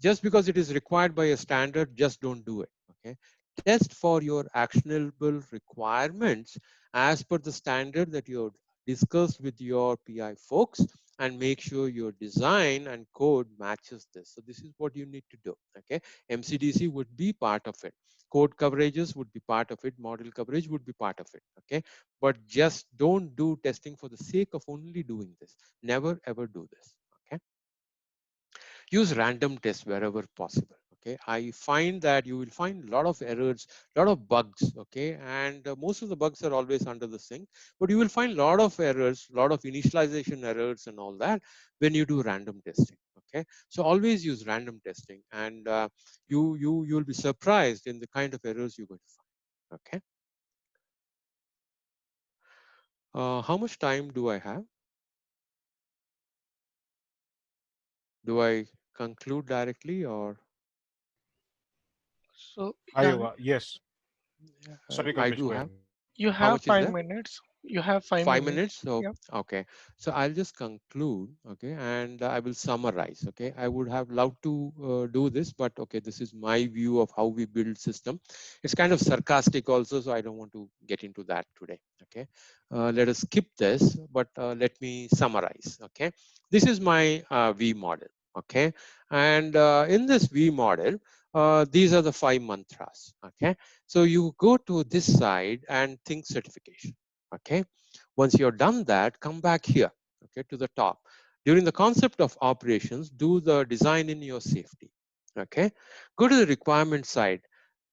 S2: just because it is required by a standard, just don't do it. Okay, test for your actionable requirements as per the standard that you discussed with your PI folks, and make sure your design and code matches this. So this is what you need to do. Okay, MCDC would be part of it. Code coverages would be part of it. Model coverage would be part of it. Okay, but just don't do testing for the sake of only doing this. Never ever do this. Okay, use random tests wherever possible. Okay, I find that you will find a lot of errors, a lot of bugs. Okay, and most of the bugs are always under the sink, but you will find a lot of errors, a lot of initialization errors and all that when you do random testing. Okay, so always use random testing, and you'll be surprised in the kind of errors you're going to find. Okay, how much time do I have? Do I conclude directly, or
S1: So yeah,
S3: Ayuga, yes. Sorry,
S2: I
S3: Kamlesh,
S2: do
S3: go
S2: have?
S3: ahead.
S1: you
S2: How
S1: have
S2: much is
S1: five
S2: there?
S1: minutes. You have five
S2: 5 minutes.
S1: minutes.
S2: So
S1: Yeah.
S2: okay, so I'll just conclude. Okay, and I will summarize. Okay, I would have loved to do this, but okay, this is my view of how we build system. It's kind of sarcastic also, so I don't want to get into that today. Okay, let us skip this, but let me summarize. Okay, this is my V model. Okay, and in this V model, these are the 5 mantras. Okay, so you go to this side and think certification. Okay, once you're done that, come back here, okay, to the top. During the concept of operations, do the design in your safety. Okay, go to the requirement side,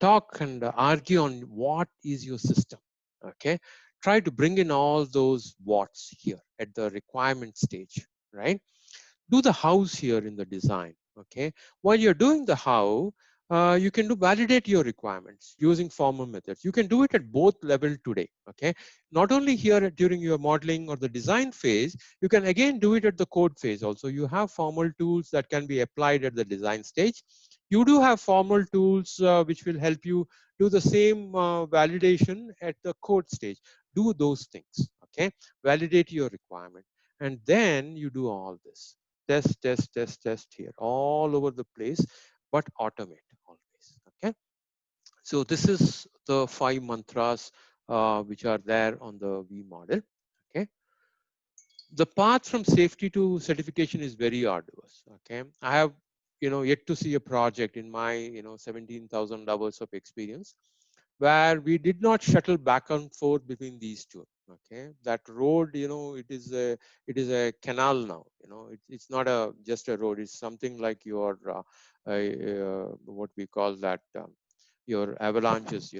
S2: talk and argue on what is your system. Okay, try to bring in all those what's here at the requirement stage, right? Do the hows here in the design. Okay, while you're doing the how, you can do validate your requirements using formal methods. You can do it at both level today. Okay, not only here during your modeling or the design phase, you can again do it at the code phase also. You have formal tools that can be applied at the design stage. You do have formal tools which will help you do the same validation at the code stage. Do those things. Okay, validate your requirement, and then you do all this. Test here all over the place, but automate always. Okay, so this is the 5 mantras which are there on the V model. Okay, the path from safety to certification is very arduous. Okay, I have yet to see a project in my 17,000 hours of experience where we did not shuttle back and forth between these two. Okay, that road, it is a canal now. It's not a just a road. It's something like your what we call that. Your avalanches,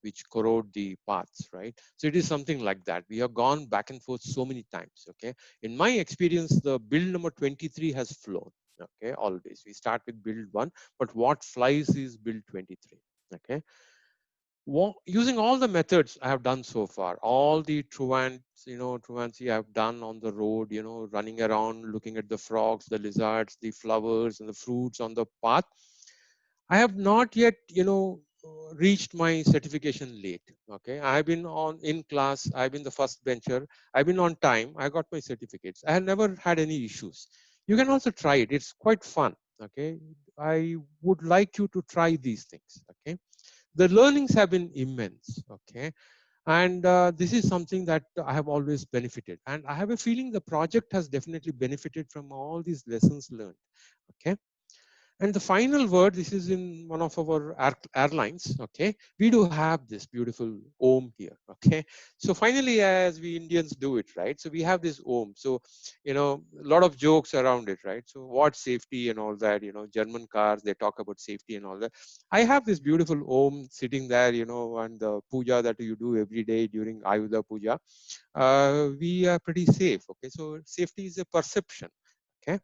S2: which corrode the paths, right? So it is something like that. We have gone back and forth so many times. Okay, in my experience, the build number 23 has flown. Okay, always we start with build 1, but what flies is build 23. Okay, using all the methods I have done so far, all the truancy I have done on the road, running around, looking at the frogs, the lizards, the flowers, and the fruits on the path. I have not yet, reached my certification late. Okay, I have been in class. I've been the first bencher. I've been on time. I got my certificates. I have never had any issues. You can also try it. It's quite fun. Okay, I would like you to try these things. Okay, the learnings have been immense. Okay, and this is something that I have always benefited, and I have a feeling the project has definitely benefited from all these lessons learned. Okay, and the final word, this is in one of our airlines. Okay, we do have this beautiful Om here. Okay, so finally, as we Indians do it, right? So we have this Om. So, a lot of jokes around it, right? So what safety and all that, German cars, they talk about safety and all that. I have this beautiful Om sitting there, and the puja that you do every day during Ayudha Puja. We are pretty safe. Okay, so safety is a perception. Okay,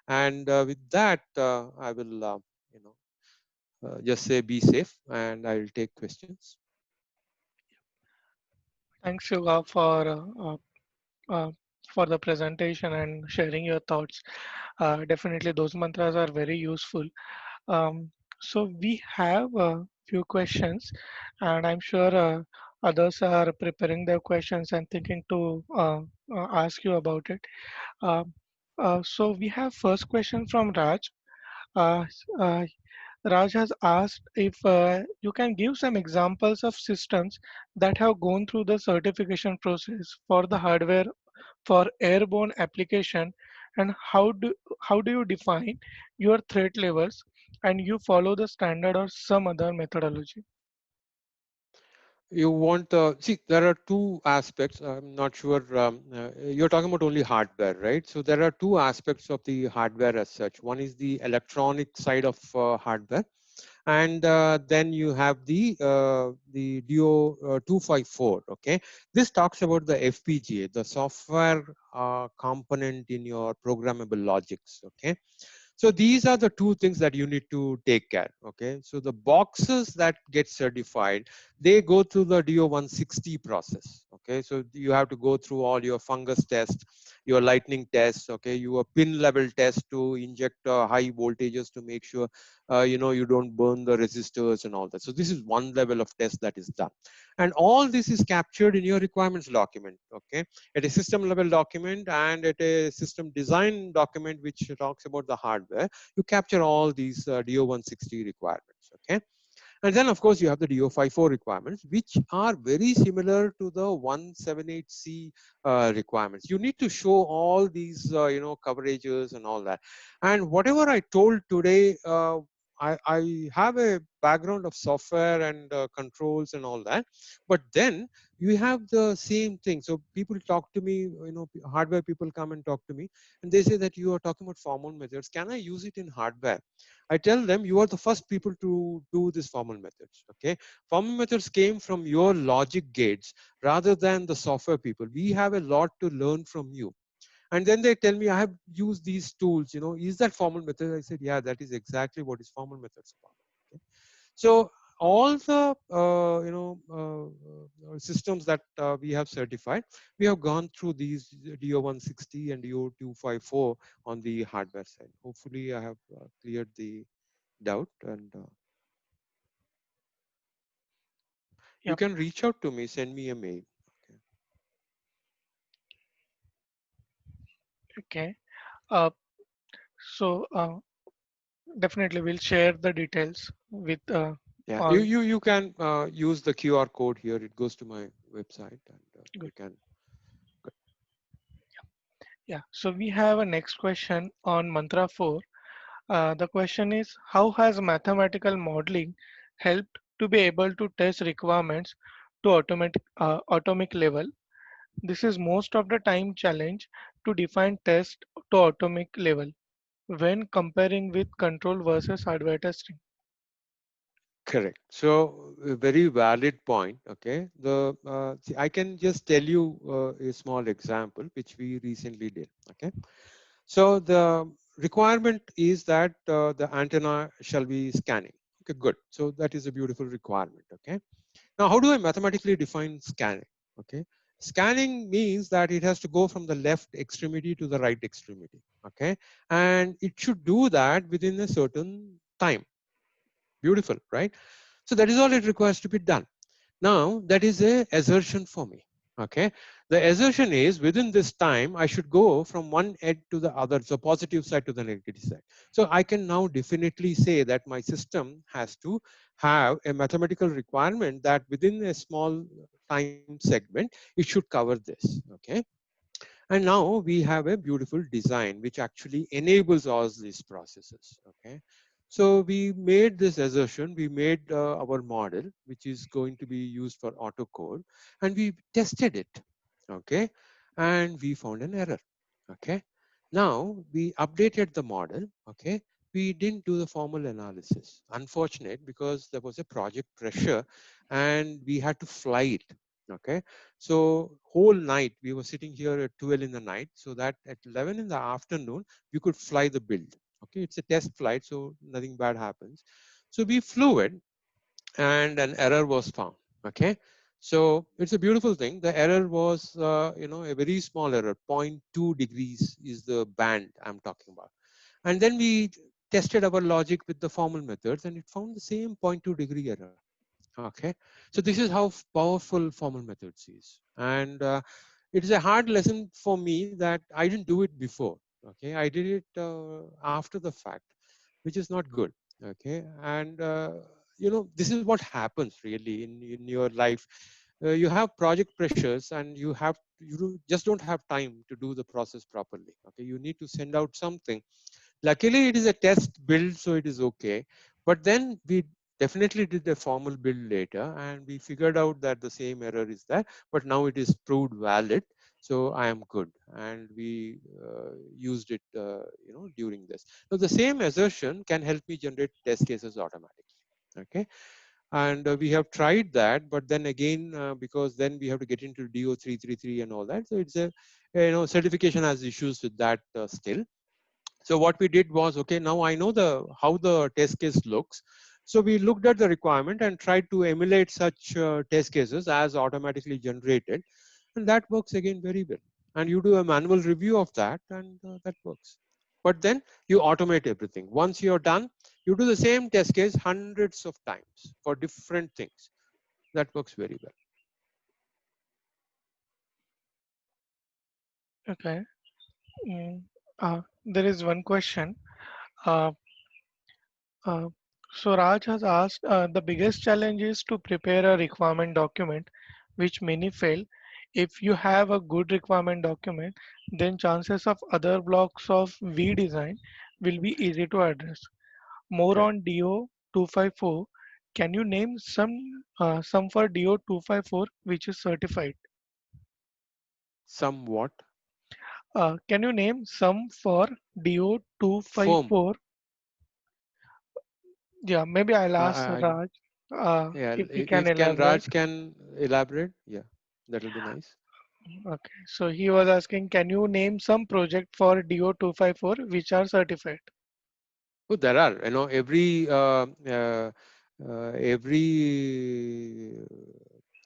S2: and with that, I will just say be safe, and I will take questions.
S1: Thanks, Yuga, uh, for the presentation and sharing your thoughts. Definitely, those mantras are very useful. So we have a few questions, and I'm sure others are preparing their questions and thinking to ask you about it. Uh, so we have first question from Raj. Uh, uh, Raj has asked if you can give some examples of systems that have gone through the certification process for the hardware for airborne application, and how do you define your threat levels, and you follow the standard or some other methodology?
S2: You want see, there are two aspects. I'm not sure you're talking about only hardware, right? So there are two aspects of the hardware as such. One is the electronic side of hardware, and then you have the DO 254. Okay, this talks about the FPGA, the software component in your programmable logics. Okay, so these are the two things that you need to take care. Okay, so the boxes that get certified, they go through the DO 160 process. Okay, so you have to go through all your fungus test, your lightning test. Okay, your pin level test to inject high voltages to make sure you don't burn the resistors and all that. So this is one level of test that is done, and all this is captured in your requirements document. Okay, at a system level document and at a system design document which talks about the hardware, you capture all these DO 160 requirements. Okay, and then of course you have the DO 54 requirements, which are very similar to the 178C requirements. You need to show all these coverages and all that. And whatever I told today, I have a background of software and controls and all that, but then you have the same thing. So people talk to me, hardware people come and talk to me, and they say that you are talking about formal methods. Can I use it in hardware? I tell them you are the first people to do this formal methods. Okay, formal methods came from your logic gates rather than the software people. We have a lot to learn from you. And then they tell me, I have used these tools. Is that formal method? I said, yeah, that is exactly what is formal methods about. Okay? So all the systems that we have certified, we have gone through these DO 160 and DO 254 on the hardware side. Hopefully, I have cleared the doubt, and you
S1: Yep.
S2: can reach out to me, send me a mail. Okay.
S1: Okay. uh, so definitely we'll share the details with
S2: Yeah, you
S1: all.
S2: you you can use the QR code here. It goes to my website, and you
S1: Good.
S2: can.
S1: Yeah, so we have a next question on mantra 4. The question is, how has mathematical modeling helped to be able to test requirements to atomic level. This is most of the time challenge to define test to atomic level when comparing with control versus hardware testing.
S2: Correct. So a very valid point. Okay. See, I can just tell you a small example which we recently did. Okay. So the requirement is that the antenna shall be scanning. Okay, good. So that is a beautiful requirement. Okay. Now, how do I mathematically define scanning? Okay. Scanning means that it has to go from the left extremity to the right extremity. Okay. And it should do that within a certain time. Beautiful, right? So that is all it requires to be done. Now, that is a assertion for me. Okay. The assertion is within this time, I should go from one edge to the other, so positive side to the negative side. So I can now definitely say that my system has to have a mathematical requirement that within a small time segment, it should cover this. Okay. And now we have a beautiful design which actually enables all these processes. Okay. So we made this assertion, we made our model, which is going to be used for autocode, and we tested it. Okay. And we found an error. Okay. Now we updated the model. Okay. We didn't do the formal analysis. Unfortunate because there was a project pressure and we had to fly it. Okay. So whole night we were sitting here at 12 in the night so that at 11 in the afternoon we could fly the build. Okay, it's a test flight, so nothing bad happens. So we flew it and an error was found. Okay, so it's a beautiful thing. The error was a very small error, zero point 0.2 degrees is the band I'm talking about. And then we tested our logic with the formal methods and it found the same 0.2-degree error. Okay, so this is how powerful formal methods is, and it is a hard lesson for me that I didn't do it before. Okay, I did it after the fact, which is not good. Okay, and this is what happens really in your life. You have project pressures, and just don't have time to do the process properly. Okay, you need to send out something. Luckily, it is a test build, so it is okay. But then we definitely did a formal build later, and we figured out that the same error is there, but now it is proved valid. So I am good, and we used it, during this. So the same assertion can help me generate test cases automatically. Okay, and we have tried that, but then again, because then we have to get into DO 333 and all that, so it's a certification has issues with that still. So what we did was, okay, now I know how the test case looks. So we looked at the requirement and tried to emulate such test cases as automatically generated. And that works again very well. And you do a manual review of that and that works. But then you automate everything. Once you're done, you do the same test case hundreds of times for different things. That works very well.
S1: Okay. Mm, there is one question. Uh, uh, so Raj has asked, the biggest challenge is to prepare a requirement document, which many fail. If you have a good requirement document, then chances of other blocks of V design will be easy to address. More
S2: Correct.
S1: on DO 254. Can you name some for DO 254 which is certified?
S2: Somewhat.
S1: Can you name some for DO
S2: Foam.
S1: 254? Yeah, maybe I'll ask
S2: I,
S1: Raj
S2: yeah,
S1: if he can
S2: if can
S1: elaborate.
S2: Raj can elaborate, yeah, that'll be nice.
S1: Okay, so he was asking, can you name some project for DO 254 which are certified?
S2: Oh, there are, every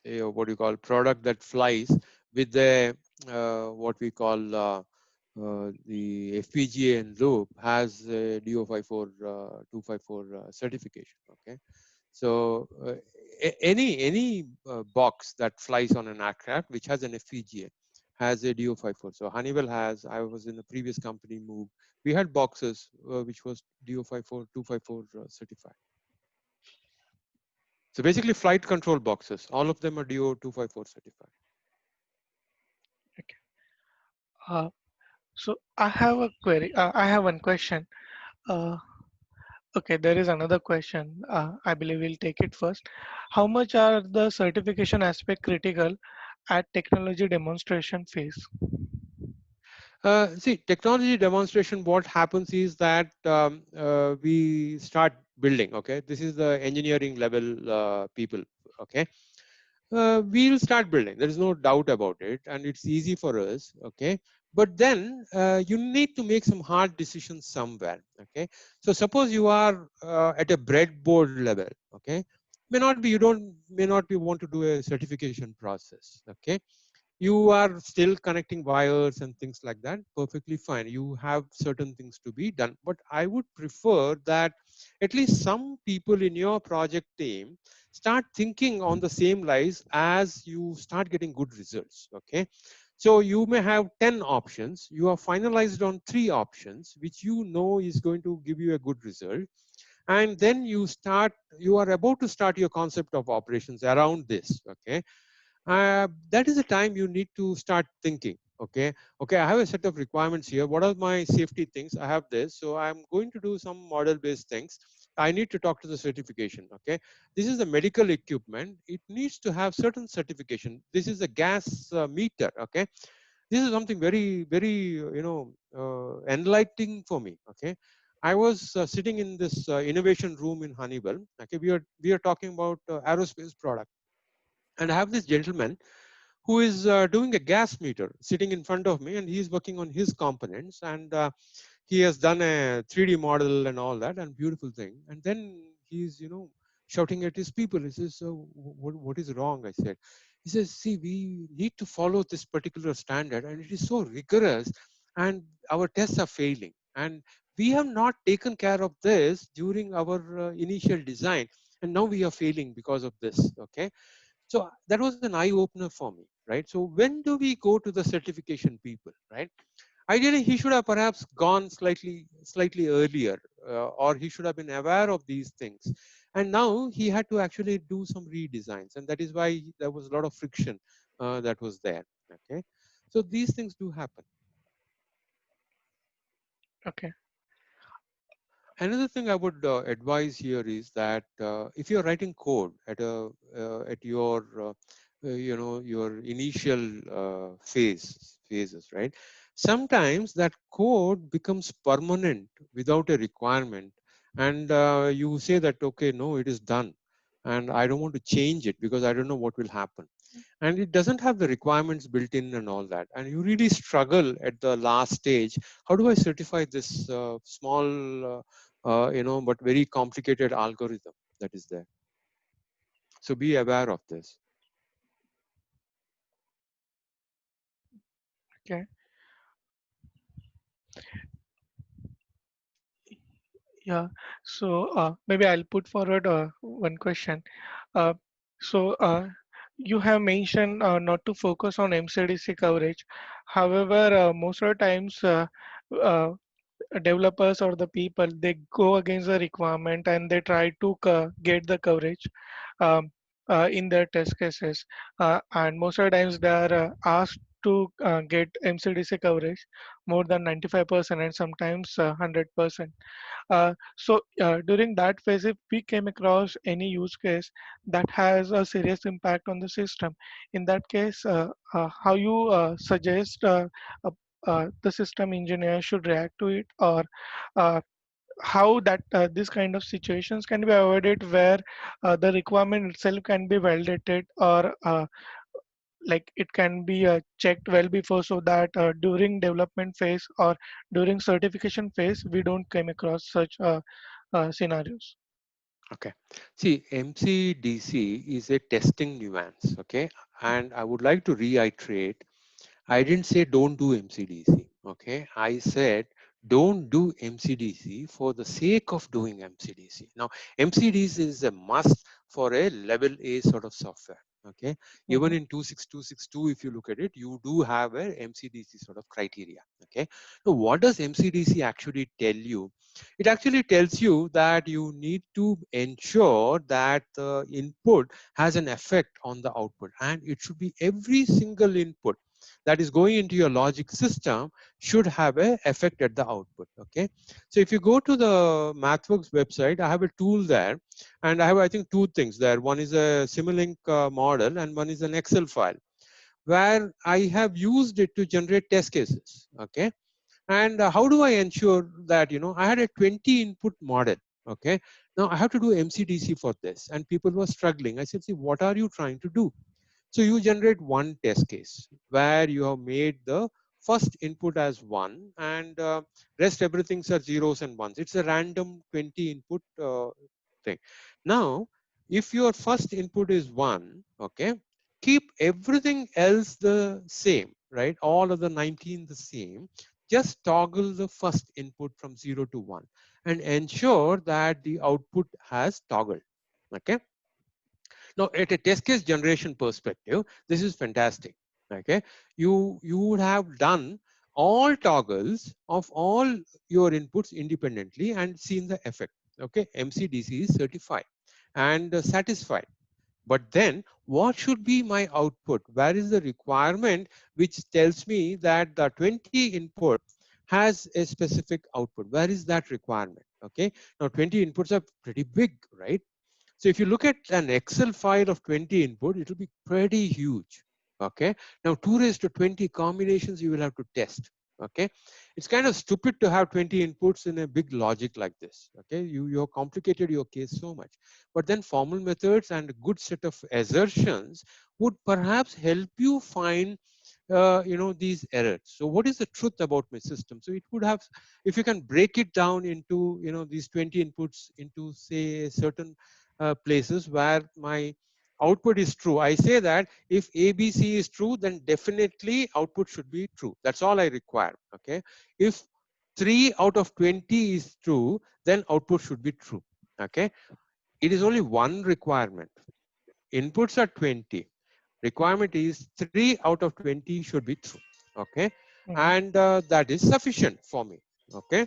S2: what do you call product that flies with the what we call the FPGA and loop has a DO54 254 certification. Okay, so any box that flies on an aircraft which has an FPGA has a DO54. So Honeywell has. I was in a previous company, Move. We had boxes which was DO54 254 certified. So basically, flight control boxes. All of them are DO254 certified.
S1: Okay. Uh, so I have a query. I have one question. Uh, Okay, there is another question. I believe we'll take it first. How much are the certification aspect critical at technology demonstration phase?
S2: See, technology demonstration, what happens is that we start building, okay? This is the engineering level people, okay? We'll start building. There is no doubt about it. And it's easy for us, okay? But then you need to make some hard decisions somewhere, okay? So suppose you are at a breadboard level, okay? May not be want to do a certification process, okay? You are still connecting wires and things like that, perfectly fine. You have certain things to be done, but I would prefer that at least some people in your project team start thinking on the same lines as you start getting good results, okay? So you may have 10 options, you are finalized on 3 options which you know is going to give you a good result, and then you are about to start your concept of operations around this, okay? That is the time you need to start thinking, okay, I have a set of requirements here. What are my safety things? I have this, so I'm going to do some model based things. I need to talk to the certification, okay? This is the medical equipment, it needs to have certain certification. This is a gas meter, okay? This is something very very enlightening for me, okay? I was sitting in this innovation room in Honeywell, okay? We are talking about aerospace product, and I have this gentleman who is doing a gas meter sitting in front of me, and he's working on his components, and he has done a 3D model and all that, and beautiful thing. And then he's shouting at his people. He says, so what is wrong? I said. He says, see, we need to follow this particular standard, and it is so rigorous, and our tests are failing, and we have not taken care of this during our initial design, and now we are failing because of this, okay? So that was an eye opener for me, right? So when do we go to the certification people, right? Ideally, he should have perhaps gone slightly earlier, or he should have been aware of these things. And now he had to actually do some redesigns, and that is why there was a lot of friction that was there. Okay, so these things do happen.
S1: Okay.
S2: Another thing I would advise here is that if you're writing code at your your initial phases, right? Sometimes that code becomes permanent without a requirement, and you say that, okay, no, it is done, and I don't want to change it because I don't know what will happen, and it doesn't have the requirements built in and all that, and you really struggle at the last stage. How do I certify this small but very complicated algorithm that is there? So be aware of this.
S1: Okay. Yeah. So maybe I'll put forward one question. Uh, so you have mentioned not to focus on MCDC coverage. However, most of the times uh, developers or the people, they go against the requirement and they try to get the coverage um, in their test cases, and most of the times they are asked to get MCDC coverage more than 95% and sometimes 100%. During that phase, if we came across any use case that has a serious impact on the system, in that case, how you suggest uh, the system engineer should react to it, or uh, how that this kind of situations can be avoided where the requirement itself can be validated, or like it can be checked well before, so that during development phase or during certification phase we don't come across such scenarios.
S2: Okay. See, MCDC is a testing nuance. Okay. And I would like to reiterate, I didn't say don't do MCDC. Okay. I said don't do MCDC for the sake of doing MCDC. Now, MCDC is a must for a level A sort of software. Okay. Even
S1: Mhm.
S2: in 26262, if you look at it, you do have a MCDC sort of criteria. Okay. So what does MCDC actually tell you? It actually tells you that you need to ensure that the input has an effect on the output, and it should be every single input. that is going into your logic system should have an effect at the output. Okay, so if you go to the MathWorks website, I have a tool there, and I have, I think, two things there. One is a Simulink model, and one is an Excel file where I have used it to generate test cases. Okay, and how do I ensure that, I had a 20 input model. Okay, now I have to do MCDC for this, and people were struggling. I said, see, what are you trying to do? So you generate one test case where you have made the first input as 1, and rest everything's are zeros and ones. It's a random 20 input thing. Now, if your first input is 1, okay, keep everything else the same, right? All of the 19 the same. Just toggle the first input from 0 to 1 and ensure that the output has toggled. Okay. Now, at a test case generation perspective, this is fantastic. Okay, you would have done all toggles of all your inputs independently and seen the effect. Okay, MCDC is certified and satisfied. But then, what should be my output? Where is the requirement which tells me that the 20 input has a specific output? Where is that requirement? Okay, now 20 inputs are pretty big, right? So if you look at an Excel file of 20 input, it will be pretty huge. Okay. Now 2 raised to 20 combinations you will have to test. Okay. It's kind of stupid to have 20 inputs in a big logic like this. Okay. You have complicated your case so much. But then formal methods and a good set of assertions would perhaps help you find these errors. So what is the truth about my system? So it would have, if you can break it down into these 20 inputs into, say, a certain places where my output is true. I say that if ABC is true, then definitely output should be true. That's all I require. Okay. If 3 out of 20 is true, then output should be true. Okay. It is only one requirement. Inputs are 20. Requirement is 3 out of 20 should be true. Okay. And that is sufficient for me. Okay.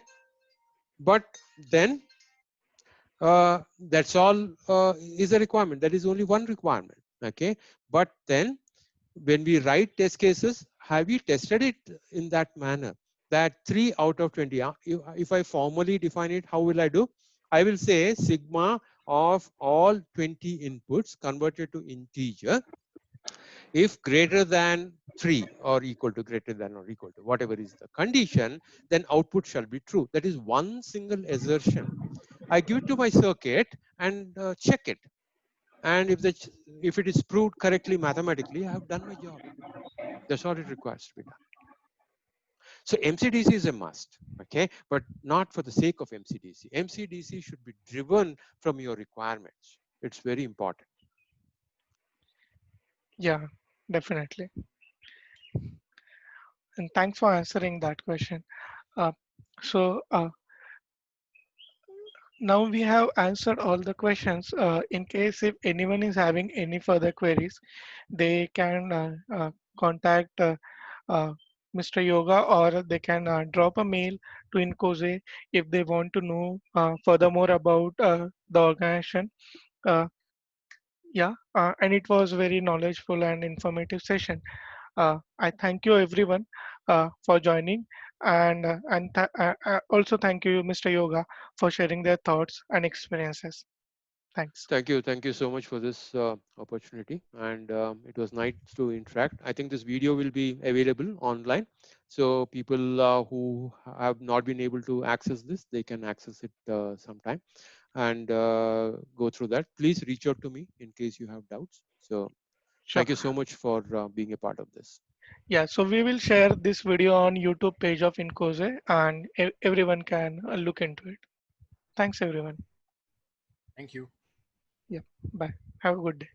S2: But then that's all is a requirement. That is only one requirement. Okay. But then when we write test cases, have we tested it in that manner? That 3 out of 20. If I formally define it, how will I do? I will say sigma of all 20 inputs converted to integer if greater than 3 or equal to greater than or equal to whatever is the condition, then output shall be true. That is one single assertion. I give it to my circuit and check it. And if it is proved correctly mathematically, I have done my job. That's all it requires to be done. So MCDC is a must, okay, but not for the sake of MCDC. MCDC should be driven from your requirements. It's very important.
S1: Yeah, definitely. And thanks for answering that question. Uh, so now we have answered all the questions. In case if anyone is having any further queries, they can contact uh, Mr. Yoga, or they can drop a mail to Incoze if they want to know furthermore about the organization. Uh, and it was very knowledgeable and informative session. I thank you everyone for joining, and also thank you, Mr. Yoga, for sharing their thoughts and experiences. Thanks.
S2: Thank you so much for this opportunity, and it was nice to interact. I think this video will be available online, so people who have not been able to access this, they can access it sometime and go through that. Please reach out to me in case you have doubts. So
S1: Sure.
S2: thank you so much for being a part of this.
S1: Yeah, so we will share this video on YouTube page of Incoze, and everyone can look into it. Thanks everyone.
S3: Thank you.
S1: Yeah, bye. Have a good day.